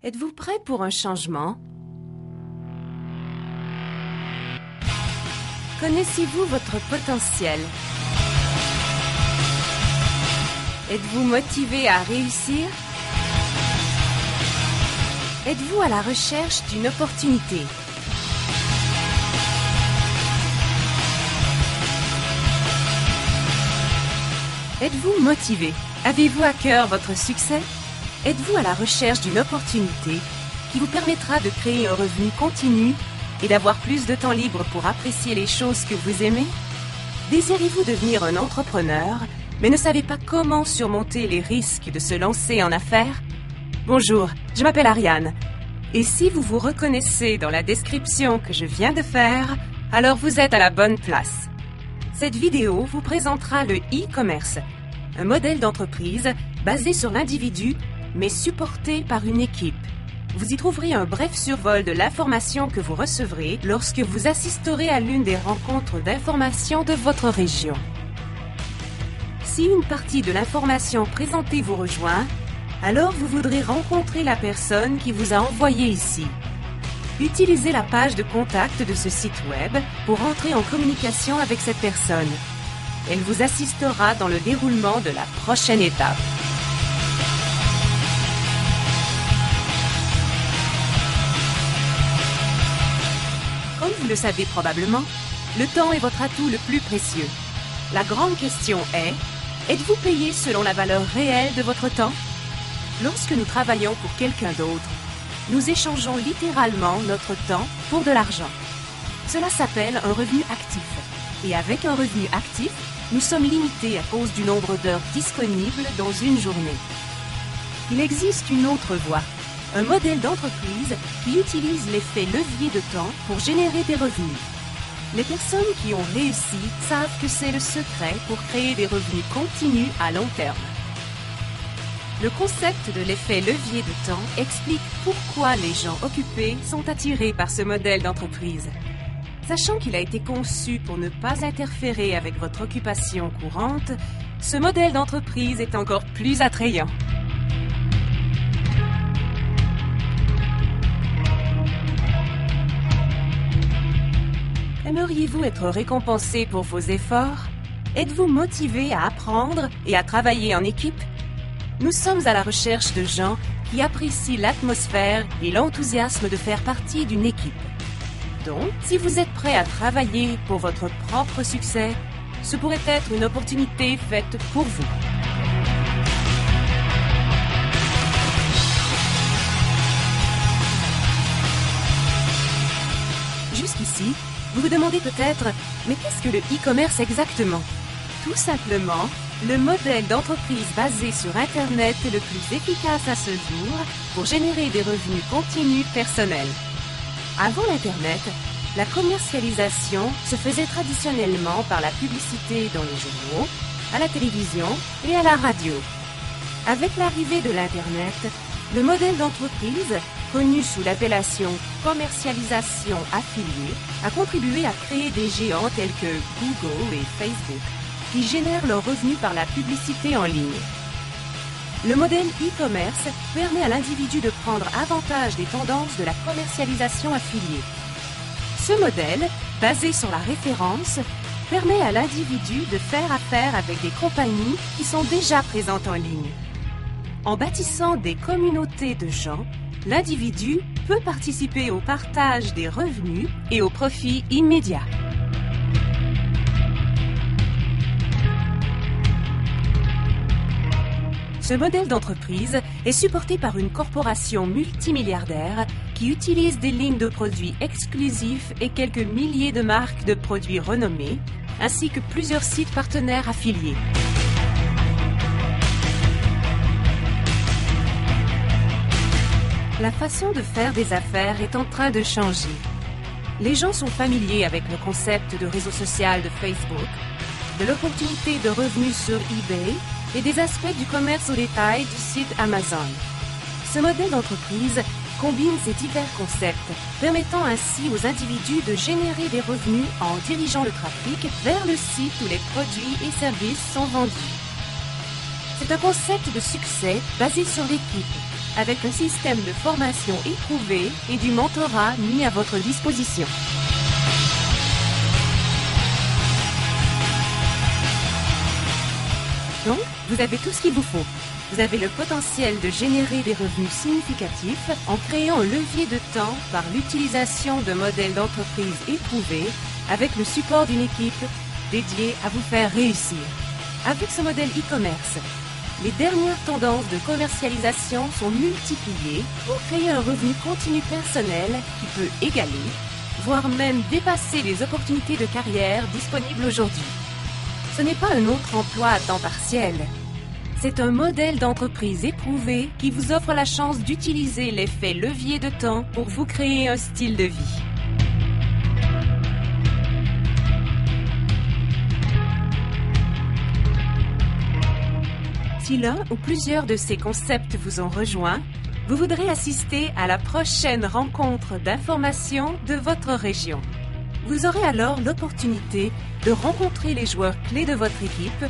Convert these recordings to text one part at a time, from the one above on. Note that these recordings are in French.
Êtes-vous prêt pour un changement? Connaissez-vous votre potentiel? Êtes-vous motivé à réussir? Êtes-vous à la recherche d'une opportunité? Êtes-vous motivé? Avez-vous à cœur votre succès? Êtes-vous à la recherche d'une opportunité qui vous permettra de créer un revenu continu et d'avoir plus de temps libre pour apprécier les choses que vous aimez? Désirez-vous devenir un entrepreneur, mais ne savez pas comment surmonter les risques de se lancer en affaires? Bonjour, je m'appelle Ariane. Et si vous vous reconnaissez dans la description que je viens de faire, alors vous êtes à la bonne place. Cette vidéo vous présentera le e-commerce, un modèle d'entreprise basé sur l'individu, mais supporté par une équipe. Vous y trouverez un bref survol de l'information que vous recevrez lorsque vous assisterez à l'une des rencontres d'information de votre région. Si une partie de l'information présentée vous rejoint, alors vous voudrez rencontrer la personne qui vous a envoyé ici. Utilisez la page de contact de ce site web pour entrer en communication avec cette personne. Elle vous assistera dans le déroulement de la prochaine étape. Comme vous le savez probablement, le temps est votre atout le plus précieux. La grande question est, êtes-vous payé selon la valeur réelle de votre temps? Lorsque nous travaillons pour quelqu'un d'autre, nous échangeons littéralement notre temps pour de l'argent. Cela s'appelle un revenu actif. Et avec un revenu actif, nous sommes limités à cause du nombre d'heures disponibles dans une journée. Il existe une autre voie, un modèle d'entreprise qui utilise l'effet levier de temps pour générer des revenus. Les personnes qui ont réussi savent que c'est le secret pour créer des revenus continus à long terme. Le concept de l'effet levier de temps explique pourquoi les gens occupés sont attirés par ce modèle d'entreprise. Sachant qu'il a été conçu pour ne pas interférer avec votre occupation courante, ce modèle d'entreprise est encore plus attrayant. Aimeriez-vous être récompensé pour vos efforts? Êtes-vous motivé à apprendre et à travailler en équipe? Nous sommes à la recherche de gens qui apprécient l'atmosphère et l'enthousiasme de faire partie d'une équipe. Donc, si vous êtes prêt à travailler pour votre propre succès, ce pourrait être une opportunité faite pour vous. Jusqu'ici, vous vous demandez peut-être, mais qu'est-ce que le e-commerce exactement? Tout simplement, le modèle d'entreprise basé sur Internet est le plus efficace à ce jour pour générer des revenus continus personnels. Avant l'Internet, la commercialisation se faisait traditionnellement par la publicité dans les journaux, à la télévision et à la radio. Avec l'arrivée de l'Internet, le modèle d'entreprise, connu sous l'appellation commercialisation affiliée, a contribué à créer des géants tels que Google et Facebook, qui génèrent leurs revenus par la publicité en ligne. Le modèle e-commerce permet à l'individu de prendre avantage des tendances de la commercialisation affiliée. Ce modèle, basé sur la référence, permet à l'individu de faire affaire avec des compagnies qui sont déjà présentes en ligne. En bâtissant des communautés de gens, l'individu peut participer au partage des revenus et au profit immédiat. Ce modèle d'entreprise est supporté par une corporation multimilliardaire qui utilise des lignes de produits exclusifs et quelques milliers de marques de produits renommés, ainsi que plusieurs sites partenaires affiliés. La façon de faire des affaires est en train de changer. Les gens sont familiers avec le concept de réseau social de Facebook, de l'opportunité de revenus sur eBay et des aspects du commerce au détail du site Amazon. Ce modèle d'entreprise combine ces divers concepts, permettant ainsi aux individus de générer des revenus en dirigeant le trafic vers le site où les produits et services sont vendus. C'est un concept de succès basé sur l'équipe. avec un système de formation éprouvé et du mentorat mis à votre disposition. Donc, vous avez tout ce qu'il vous faut. Vous avez le potentiel de générer des revenus significatifs en créant un levier de temps par l'utilisation de modèles d'entreprise éprouvés avec le support d'une équipe dédiée à vous faire réussir. Avec ce modèle e-commerce, les dernières tendances de commercialisation sont multipliées pour créer un revenu continu personnel qui peut égaler, voire même dépasser les opportunités de carrière disponibles aujourd'hui. Ce n'est pas un autre emploi à temps partiel. C'est un modèle d'entreprise éprouvé qui vous offre la chance d'utiliser l'effet levier de temps pour vous créer un style de vie. Si l'un ou plusieurs de ces concepts vous ont rejoint, vous voudrez assister à la prochaine rencontre d'information de votre région. Vous aurez alors l'opportunité de rencontrer les joueurs clés de votre équipe,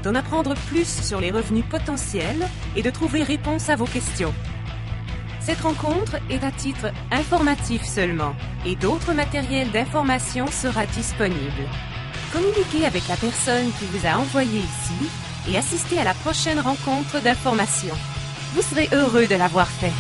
d'en apprendre plus sur les revenus potentiels et de trouver réponse à vos questions. Cette rencontre est à titre informatif seulement et d'autres matériels d'information sera disponible. Communiquez avec la personne qui vous a envoyé ici et assistez à la prochaine rencontre d'information. Vous serez heureux de l'avoir fait.